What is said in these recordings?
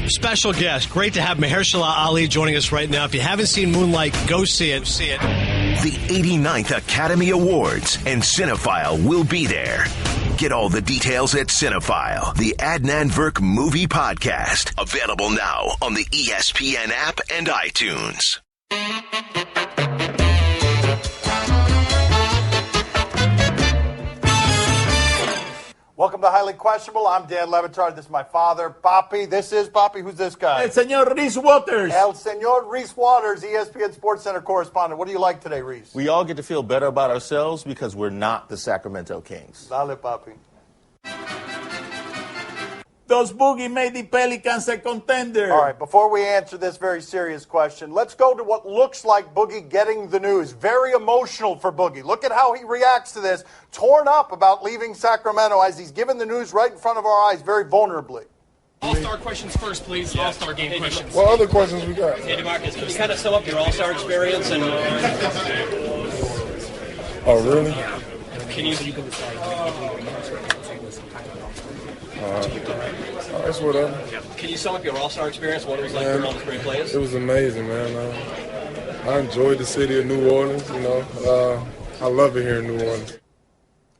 Special guest. Great to have Mahershala Ali joining us right now. If you haven't seen Moonlight, go see it. The 89th Academy Awards and Cinephile will be there. Get all the details at Cinephile, the Adnan Virk movie podcast. Available now on the ESPN app and iTunes. Welcome to Highly Questionable. I'm Dan Levitard. This is my father, Papi. This is Papi. Who's this guy? El Señor Reese Waters. El Señor Reese Waters, ESPN Sports Center correspondent. What do you like today, Reese? We all get to feel better about ourselves because we're not the Sacramento Kings. Dale, Papi. Does Boogie make the Pelicans a contender? All right, before we answer this very serious question, let's go to what looks like Boogie getting the news. Very emotional for Boogie. Look at how he reacts to this. Torn up about leaving Sacramento as he's given the news right in front of our eyes very vulnerably. All-star questions first, please. Yeah. All-star game questions. What other questions we got? Hey, DeMarcus, can you kind of sum up your all-star experience? And Oh, really? Can you That's whatever. Can you sum up your all-star experience? What it was like for all the great players? It was amazing, man. I enjoyed the city of New Orleans. I love it here in New Orleans.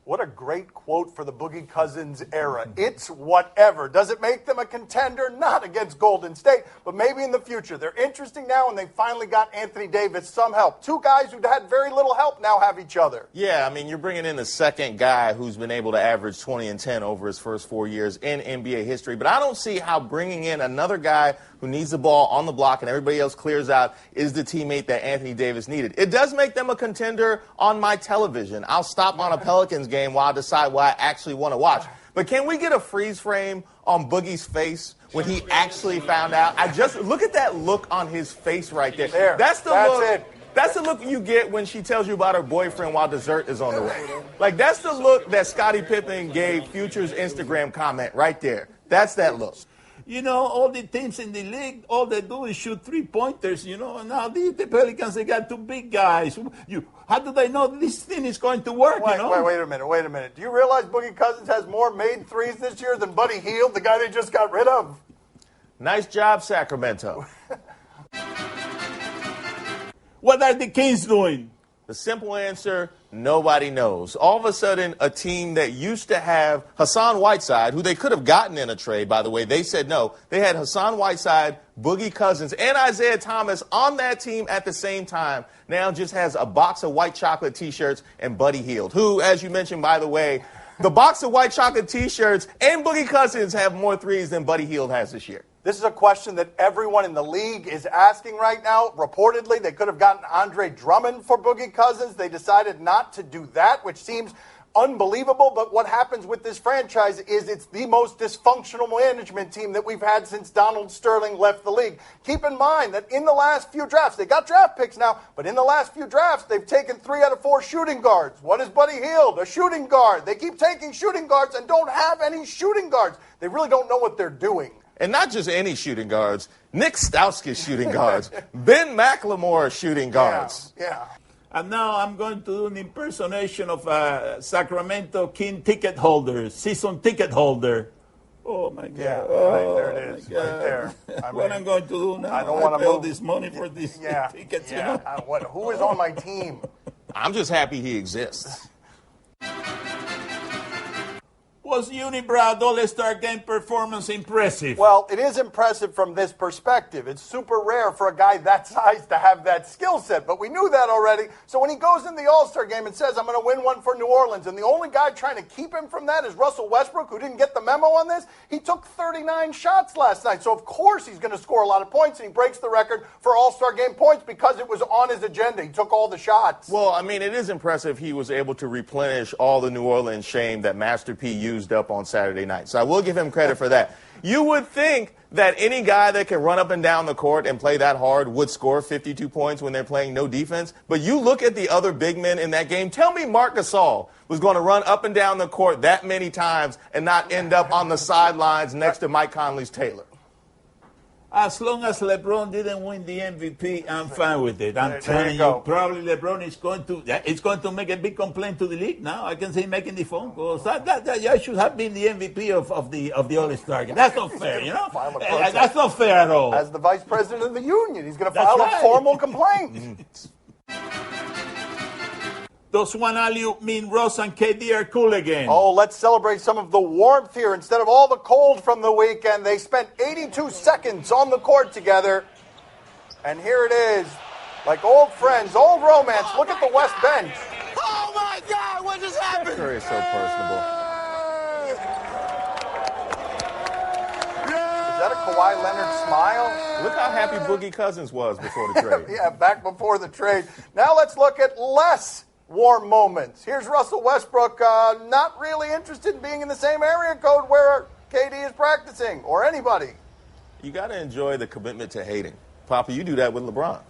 What a great quote for the Boogie Cousins era. It's whatever. Does it make them a contender? Not against Golden State, but maybe in the future. They're interesting now, and they finally got Anthony Davis some help. Two guys who'd had very little help now have each other. Yeah, I mean, you're bringing in the second guy who's been able to average 20 and 10 over his first 4 years in NBA history. But I don't see how bringing in another guy who needs the ball on the block and everybody else clears out is the teammate that Anthony Davis needed. It does make them a contender on my television. I'll stop on a Pelicans game while I decide what I actually want to watch. But can we get a freeze frame on Boogie's face when he actually found out? Look at that look on his face right there. That's the look you get when she tells you about her boyfriend while dessert is on the way. Like, that's the look that Scottie Pippen gave Future's Instagram comment right there. That's that look. You know, all the teams in the league, all they do is shoot three-pointers, and now the Pelicans, they got two big guys. How do they know this thing is going to work, Wait a minute. Do you realize Boogie Cousins has more made threes this year than Buddy Hield, the guy they just got rid of? Nice job, Sacramento. What are the Kings doing? The simple answer, nobody knows. All of a sudden, a team that used to have Hassan Whiteside, who they could have gotten in a trade, by the way, they said no. They had Hassan Whiteside, Boogie Cousins, and Isaiah Thomas on that team at the same time. Now just has a box of white chocolate T-shirts and Buddy Hield, who, as you mentioned, by the way, the box of white chocolate T-shirts and Boogie Cousins have more threes than Buddy Hield has this year. This is a question that everyone in the league is asking right now. Reportedly, they could have gotten Andre Drummond for Boogie Cousins. They decided not to do that, which seems unbelievable. But what happens with this franchise is it's the most dysfunctional management team that we've had since Donald Sterling left the league. Keep in mind that in the last few drafts, they got draft picks now, but in the last few drafts, they've taken 3 out of 4 shooting guards. What is Buddy Hield? A shooting guard. They keep taking shooting guards and don't have any shooting guards. They really don't know what they're doing. And not just any shooting guards. Nick Stauskas shooting guards. Ben McLemore shooting guards. Yeah. And now I'm going to do an impersonation of a Sacramento King ticket holder, season ticket holder. Oh, my God. Yeah, oh, there it is. Right there. What I'm going to do now, I don't want to pay move this money for these tickets. Yeah. Who is on my team? I'm just happy he exists. Was Unibrow All-Star Game performance impressive? Well, it is impressive from this perspective. It's super rare for a guy that size to have that skill set, but we knew that already. So when he goes in the All-Star Game and says, I'm going to win one for New Orleans, and the only guy trying to keep him from that is Russell Westbrook, who didn't get the memo on this, he took 39 shots last night. So, of course, he's going to score a lot of points, and he breaks the record for All-Star Game points because it was on his agenda. He took all the shots. Well, I mean, it is impressive he was able to replenish all the New Orleans shame that Master P used up on Saturday night. So I will give him credit for that. You would think that any guy that can run up and down the court and play that hard would score 52 points when they're playing no defense. But you look at the other big men in that game. Tell me Marc Gasol was going to run up and down the court that many times and not end up on the sidelines next to Mike Conley's Taylor. As long as LeBron didn't win the MVP, I'm fine with it. I'm There telling you go. probably LeBron is going to make a big complaint to the league now. I can see him making the phone calls. That should have been the MVP of the All-Star game. That's not fair, you know? File a protest. That's not fair at all. As the vice president of the union, he's going to That's file right. a formal complaint. Does one alley-oop mean Ross and KD are cool again? Oh, let's celebrate some of the warmth here. Instead of all the cold from the weekend, they spent 82 seconds on the court together. And here it is, like old friends, old romance. Look at the West bench. Oh my God, what just happened? Curry is so personable. Is that a Kawhi Leonard smile? Look how happy Boogie Cousins was before the trade. Yeah, back before the trade. Now let's look at less warm moments. Here's Russell Westbrook, not really interested in being in the same area code where KD is practicing, or anybody. You got to enjoy the commitment to hating. Papa, you do that with LeBron.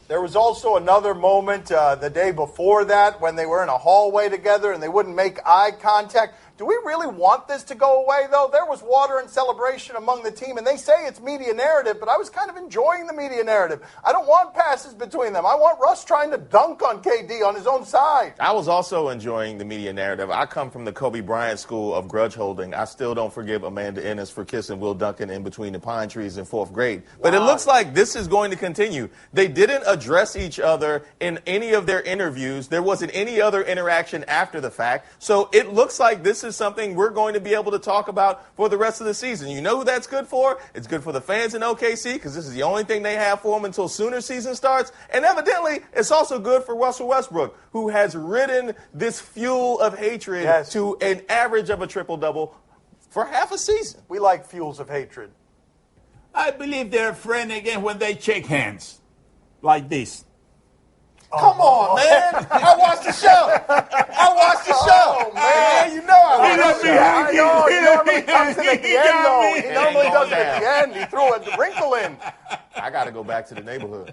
There was also another moment the day before that when they were in a hallway together and they wouldn't make eye contact. Do we really want this to go away, though? There was water and celebration among the team, and they say it's media narrative, but I was kind of enjoying the media narrative. I don't want passes between them. I want Russ trying to dunk on KD on his own side. I was also enjoying the media narrative. I come from the Kobe Bryant school of grudge holding. I still don't forgive Amanda Ennis for kissing Will Duncan in between the pine trees in 4th grade. But it looks like this is going to continue. They didn't address each other in any of their interviews. There wasn't any other interaction after the fact. So it looks like this is something we're going to be able to talk about for the rest of the season. You know who that's good for? It's good for the fans in OKC because this is the only thing they have for them until Sooner season starts. And evidently, it's also good for Russell Westbrook, who has ridden this fuel of hatred to an average of a triple-double for half a season. We like fuels of hatred. I believe they're friends again when they shake hands. Like this. Come on, man. I watched the show. Oh, man. You know I watched He the show. I know. He normally comes in at the end, got though. me. He normally Ain't does it going at the end. He threw a wrinkle in. I got to go back to the neighborhood.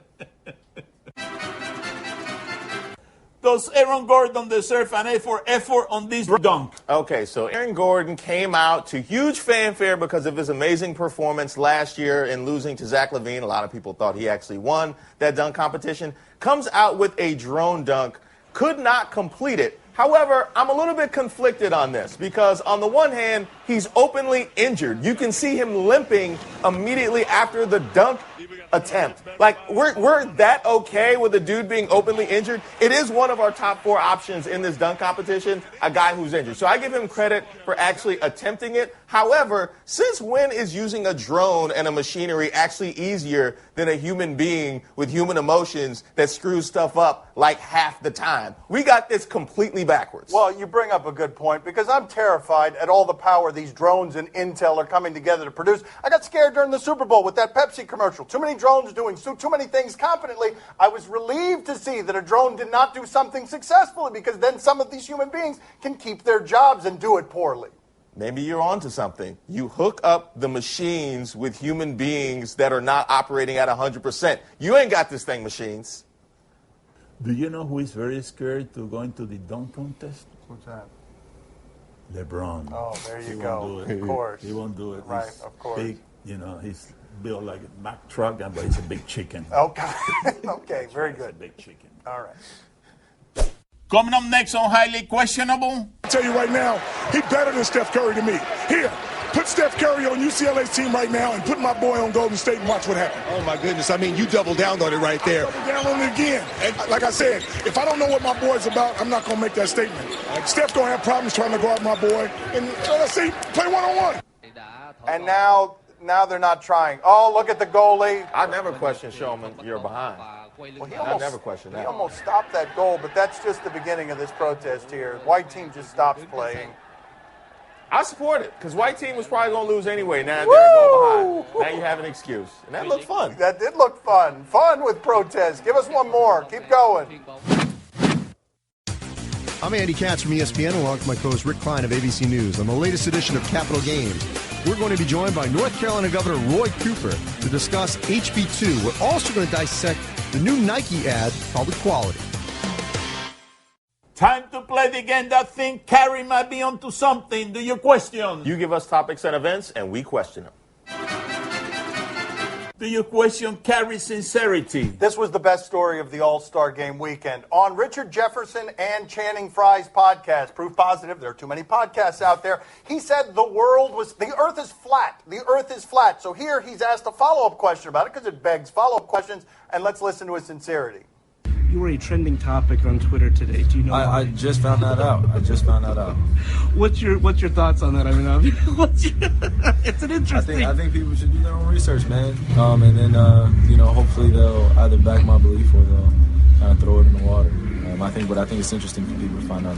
Does Aaron Gordon deserve an effort on this dunk? Okay, so Aaron Gordon came out to huge fanfare because of his amazing performance last year in losing to Zach LaVine. A lot of people thought he actually won that dunk competition. Comes out with a drone dunk, could not complete it. However, I'm a little bit conflicted on this because on the one hand, he's openly injured. You can see him limping immediately after the dunk attempt. Like, we're that okay with a dude being openly injured? It is one of our top 4 options in this dunk competition, a guy who's injured. So I give him credit for actually attempting it. However, since when is using a drone and a machinery actually easier than a human being with human emotions that screws stuff up like half the time? We got this completely backwards. Well, you bring up a good point because I'm terrified at all the power these drones and Intel are coming together to produce. I got scared during the Super Bowl with that Pepsi commercial. Too many drones doing too many things competently. I was relieved to see that a drone did not do something successfully because then some of these human beings can keep their jobs and do it poorly. Maybe you're onto something. You hook up the machines with human beings that are not operating at 100%. You ain't got this thing, machines. Do you know who is very scared to go into the dunk contest? What's that? LeBron. Oh, there you He go. won't do it. Of course. He won't do it. Right, He's of course. Big, he's built like a Mack truck, but he's a big chicken. Okay. Okay, very He's a good. big chicken. All right. Coming up next on Highly Questionable. I tell you right now, he better than Steph Curry to me. Here, put Steph Curry on UCLA's team right now and put my boy on Golden State and watch what happens. Oh, my goodness. I mean, you double down on it right there. Double down on it again. And like I said, if I don't know what my boy's about, I'm not going to make that statement. Steph going to have problems trying to guard my boy. And let's see, play one-on-one. And now they're not trying. Oh, look at the goalie. I never question Showman, you're behind. Well, I never question that. He almost stopped that goal, but that's just the beginning of this protest here. White team just stops playing. I support it because white team was probably going to lose anyway. Now they're going behind. Now you have an excuse. And that looked fun. That did look fun. Fun with protest. Give us one more. Keep going. I'm Andy Katz from ESPN, along with my co-host Rick Klein of ABC News. On the latest edition of Capital Games, we're going to be joined by North Carolina Governor Roy Cooper to discuss HB2. We're also going to dissect the new Nike ad called Equality. Time to play the game that think Carrie might be onto something. Do you question? You give us topics and events, and we question them. Do you question Kyrie's sincerity? This was the best story of the All-Star Game weekend. On Richard Jefferson and Channing Frye's podcast, Proof Positive, there are too many podcasts out there, he said the earth is flat. The earth is flat. So here he's asked a follow-up question about it because it begs follow-up questions, and let's listen to his sincerity. You were a trending topic on Twitter today. Do you know? I just found that out. What's your thoughts on that? I mean, it's an interesting. I think people should do their own research, man. And then hopefully they'll either back my belief or they'll kind of throw it in the water. I think it's interesting for people to find out.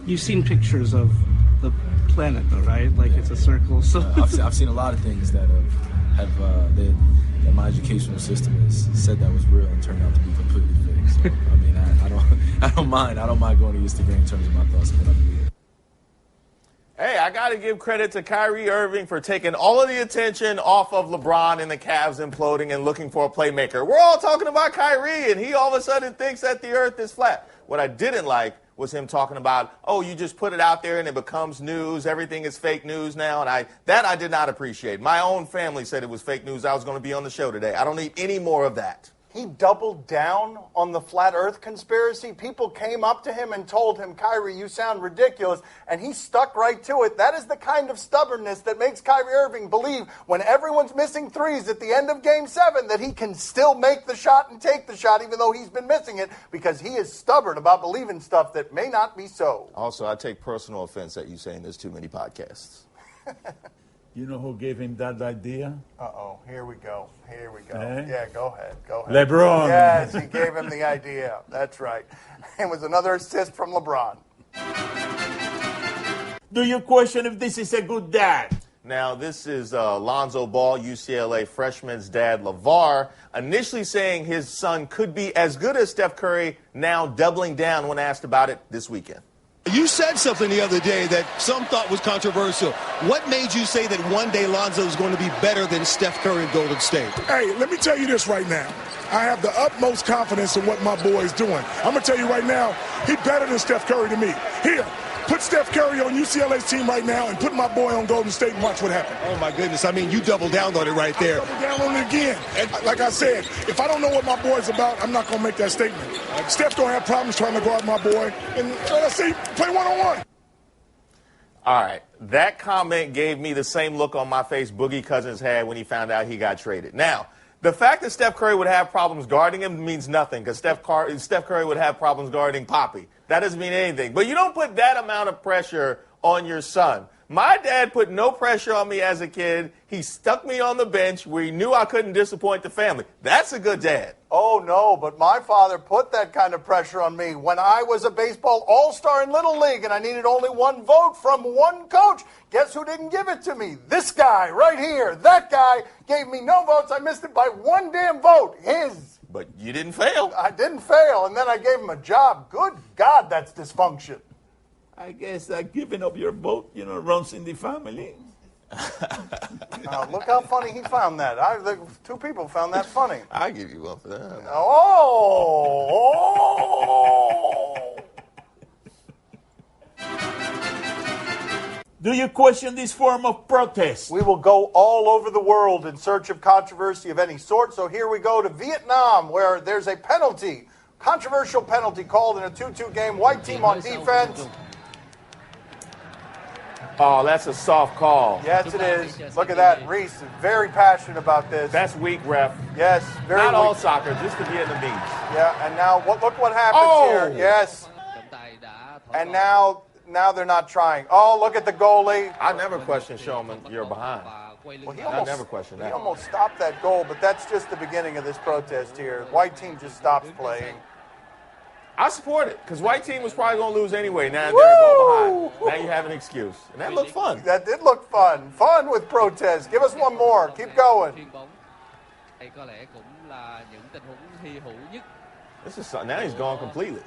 You've seen pictures of the planet, though, right? Like it's a circle. So I've seen a lot of things that that my educational system has said that was real and turned out to be completely fake. So, I mean, I don't mind going to Instagram in terms of my thoughts about it. Hey, I got to give credit to Kyrie Irving for taking all of the attention off of LeBron and the Cavs imploding and looking for a playmaker. We're all talking about Kyrie, and he all of a sudden thinks that the earth is flat. What I didn't like was him talking about, oh, you just put it out there and it becomes news. Everything is fake news now. And I did not appreciate. My own family said it was fake news. I was going to be on the show today. I don't need any more of that. He doubled down on the flat earth conspiracy. People came up to him and told him, Kyrie, you sound ridiculous. And he stuck right to it. That is the kind of stubbornness that makes Kyrie Irving believe when everyone's missing threes at the end of Game 7 that he can still make the shot and take the shot even though he's been missing it because he is stubborn about believing stuff that may not be so. Also, I take personal offense at you saying there's too many podcasts. You know who gave him that idea? Uh-oh, here we go. Eh? Yeah, go ahead. LeBron. Yes, he gave him the idea. That's right. It was another assist from LeBron. Do you question if this is a good dad? Now, this is Lonzo Ball, UCLA freshman's dad, LeVar, initially saying his son could be as good as Steph Curry, now doubling down when asked about it this weekend. You said something the other day that some thought was controversial. What made you say that one day Lonzo is going to be better than Steph Curry in Golden State? Hey, let me tell you this right now. I have the utmost confidence in what my boy is doing. I'm going to tell you right now, he's better than Steph Curry to me. Here, put Steph Curry on UCLA's team right now and put my boy on Golden State and watch what happens. Oh, my goodness. I mean, you doubled down on it right there. I doubled down on it again. And like I said, if I don't know what my boy's about, I'm not going to make that statement. Steph's going to have problems trying to guard my boy. And let's see, play one-on-one. All right, that comment gave me the same look on my face Boogie Cousins had when he found out he got traded. Now, the fact that Steph Curry would have problems guarding him means nothing because Steph Curry would have problems guarding Poppy. That doesn't mean anything. But you don't put that amount of pressure on your son. My dad put no pressure on me as a kid. He stuck me on the bench where he knew I couldn't disappoint the family. That's a good dad. Oh, no, but my father put that kind of pressure on me when I was a baseball all-star in Little League and I needed only one vote from one coach. Guess who didn't give it to me? This guy right here. That guy gave me no votes. I missed it by one damn vote. His. But you didn't fail. I didn't fail, and then I gave him a job. Good God, that's dysfunction. I guess that giving up your vote, runs in the family. Look how funny he found that. Two people found that funny. I give you one for that. Oh! Do you question this form of protest? We will go all over the world in search of controversy of any sort. So here we go to Vietnam, where there's a penalty, controversial penalty called in a 2-2 game. White team on defense. Oh, that's a soft call. Yes, it is. Look at that. Reese is very passionate about this. That's weak, ref. Yes, very Not weak. all soccer, just the Vietnamese. Yeah, and now look what happens here. Yes. And now they're not trying. Oh, look at the goalie. I never question Showman, you're behind. Well, I never question that. He almost stopped that goal, but that's just the beginning of this protest here. White team just stops playing. I support it, because white team was probably going to lose anyway. Now they're going to go behind. Now you have an excuse. And that looked fun. That did look fun. Fun with protest. Give us one more. Keep going. Now he's gone completely.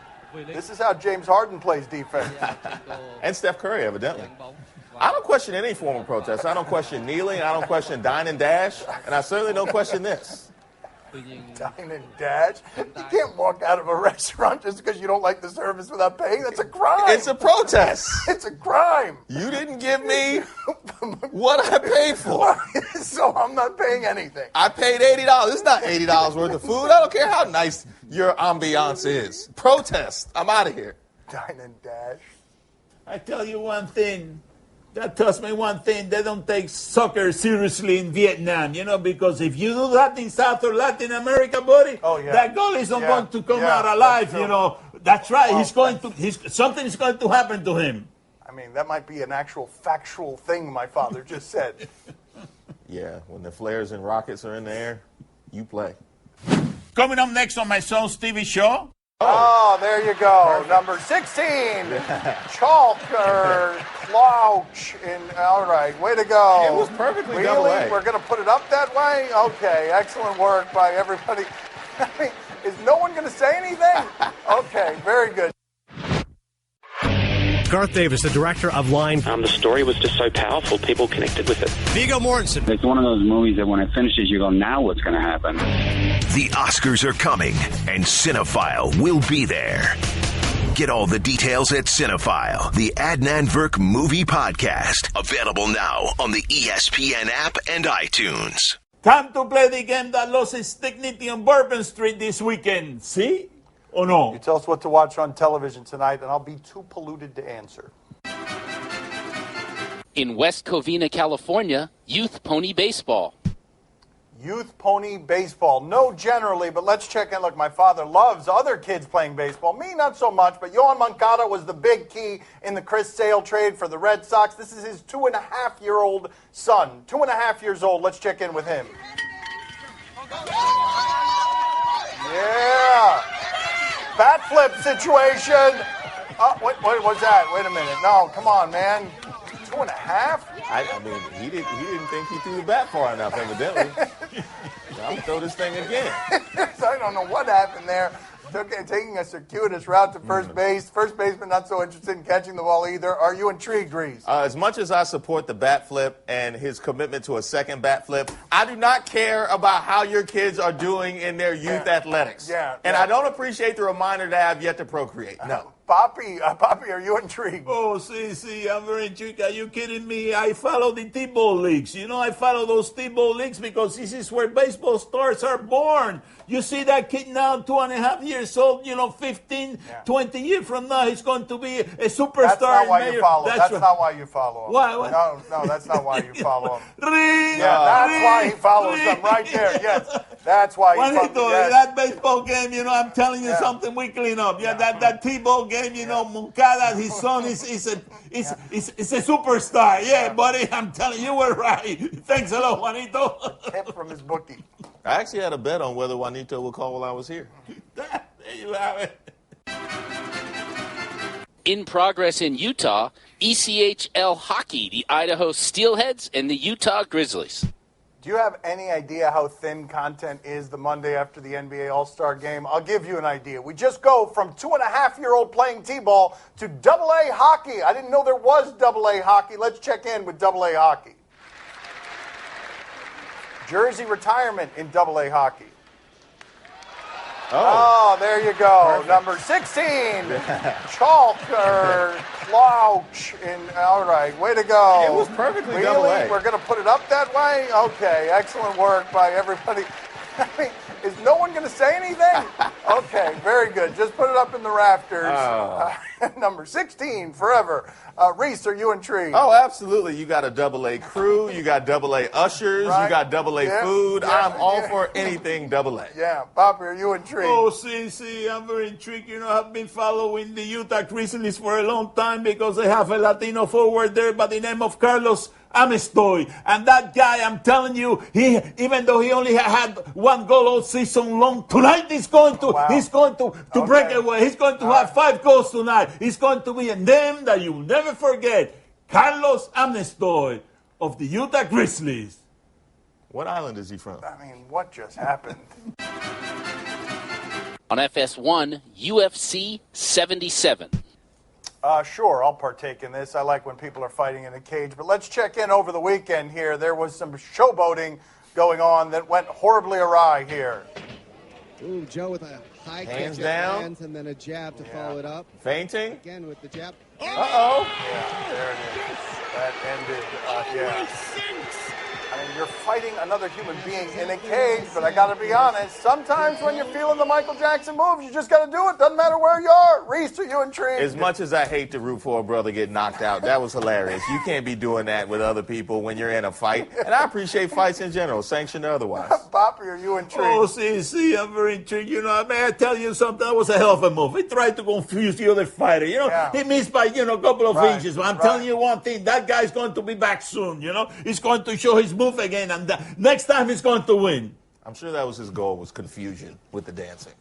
This is how James Harden plays defense. And Steph Curry, evidently. I don't question any form of protest. I don't question kneeling. I don't question dine and dash. And I certainly don't question this. Dine and dash? You can't walk out of a restaurant just because you don't like the service without paying. That's a crime. It's a protest. It's a crime. You didn't give me what I paid for. So I'm not paying anything. I paid $80. It's not $80 worth of food. I don't care how nice your ambiance is. Protest. I'm out of here. Dine and dash. I tell you one thing. That tells me one thing. They don't take soccer seriously in Vietnam, because if you do that in South or Latin America, buddy, that goal is not going to come out alive, That's right. Well, something is going to happen to him. I mean, that might be an actual factual thing my father just said. Yeah, when the flares and rockets are in the air, you play. Coming up next on my son's TV show. Oh, there you go. Perfect. Number 16, Chalker Clouch. All right, way to go. It was perfectly really? double A. We're going to put it up that way? Okay, excellent work by everybody. I mean, is no one going to say anything? Okay, very good. Garth Davis, the director of Line. The story was just so powerful, people connected with it. Viggo Mortensen. It's one of those movies that when it finishes, you go, now what's going to happen? The Oscars are coming, and Cinephile will be there. Get all the details at Cinephile, the Adnan Virk movie podcast. Available now on the ESPN app and iTunes. Time to play the game that lost its dignity on Bourbon Street this weekend. See? Or no? You tell us what to watch on television tonight, and I'll be too polluted to answer. In West Covina, California, youth pony baseball. Youth pony baseball. No, generally, but let's check in. Look, my father loves other kids playing baseball. Me, not so much, but Yohan Moncada was the big key in the Chris Sale trade for the Red Sox. This is his 2.5-year-old son. 2.5 years old. Let's check in with him. Yeah. Bat flip situation. Oh, what was that? Wait a minute. No, come on, man. 2.5? I mean, he didn't think he threw the bat far enough, evidently. I'm going to throw this thing again. I don't know what happened there. Taking a circuitous route to first base. First baseman not so interested in catching the ball either. Are you intrigued, Reese? As much as I support the bat flip and his commitment to a second bat flip, I do not care about how your kids are doing in their youth athletics. And I don't appreciate the reminder that I have yet to procreate. No. Poppy, are you intrigued? Oh, see, I'm very intrigued. Are you kidding me? I follow the T-ball leagues. I follow those T-ball leagues because this is where baseball stars are born. You see that kid now, 2.5 years old, 15, 20 years from now, he's going to be a superstar. That's not why you follow him. That's not why you follow him. Why? No, that's not why you follow him. That's why he follows them right there. Yes, that's why he follows them. That baseball game, I'm telling you something we clean up. That T-ball game, Moncada, his son is a superstar. Yeah, buddy, I'm telling you, we're right. Thanks a lot, Juanito. Tip from his bookie. I actually had a bet on whether Juanito would call while I was here. There you have it. In progress in Utah, ECHL hockey, the Idaho Steelheads and the Utah Grizzlies. Do you have any idea how thin content is the Monday after the NBA All-Star Game? I'll give you an idea. We just go from 2.5-year-old playing T-ball to AA hockey. I didn't know there was AA hockey. Let's check in with AA hockey. Jersey retirement in AA hockey. Oh, there you go. Perfect. Number 16, Chalker Clouch. All right, way to go. It was perfectly really? double A. We're going to put it up that way? Okay, excellent work by everybody. I mean, is no one going to say anything? Okay, very good. Just put it up in the rafters. Number 16, forever. Reese, are you intrigued? Oh, absolutely. You got a AA crew. You got AA ushers. Right. You got AA food. I'm all for anything AA. Yeah. Poppy, are you intrigued? Oh, see, I'm very intrigued. I've been following the Utah Grizzlies for a long time because they have a Latino forward there by the name of Carlos Amestoy. And that guy, I'm telling you, even though he only had one goal all season long, tonight he's going to break away. He's going to have 5 goals tonight. He's going to be a name that you'll never forget. Carlos Amestoy of the Utah Grizzlies. What island is he from? I mean, what just happened? On FS1, UFC 77. Sure, I'll partake in this. I like when people are fighting in a cage. But let's check in over the weekend here. There was some showboating going on that went horribly awry here. Ooh, Joe with a high Hands kick down. hands and then a jab to follow it up. Fainting. Again with the jab. Uh-oh. Yeah, there it is. That ended. Yeah. I mean, you're fighting another human being in a cage, but I got to be honest. Sometimes when you're feeling the Michael Jackson moves, you just got to do it. Doesn't matter where you are. Reese, are you intrigued? As much as I hate to root for a brother get knocked out, that was hilarious. You can't be doing that with other people when you're in a fight. And I appreciate fights in general, sanctioned or otherwise. Poppy, are you intrigued? Oh, see, I'm very intrigued. You know, may I tell you something? That was a hell of a move. He tried to confuse the other fighter. You know, he missed by, a couple of inches. But I'm telling you one thing, that guy's going to be back soon, He's going to show his move again, and next time he's going to win. I'm sure that was his goal, was confusion with the dancing.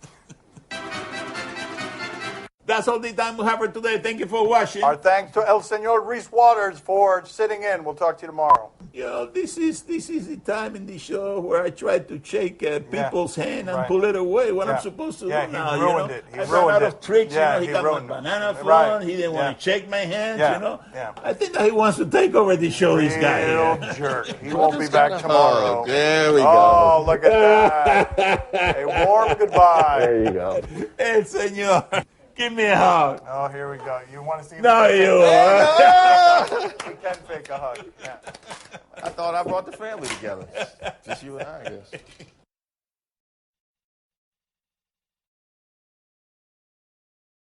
That's all the time we have for today. Thank you for watching. Our thanks to El Senor Reese Waters for sitting in. We'll talk to you tomorrow. This is the time in the show where I try to shake people's hand and pull it away. What I'm supposed to do now. He ruined it. I ran out of tricks. He got my it. banana phone. He didn't want to shake my hands. I think that he wants to take over the show. This guy. Real jerk. He won't be back tomorrow. There we go. Oh, look at that. A warm goodbye. There you go. El Senor. Give me a hug. Oh, here we go. You want to see? No, you. We can fake a hug. Yeah. I thought I brought the family together. Just you and I, I guess.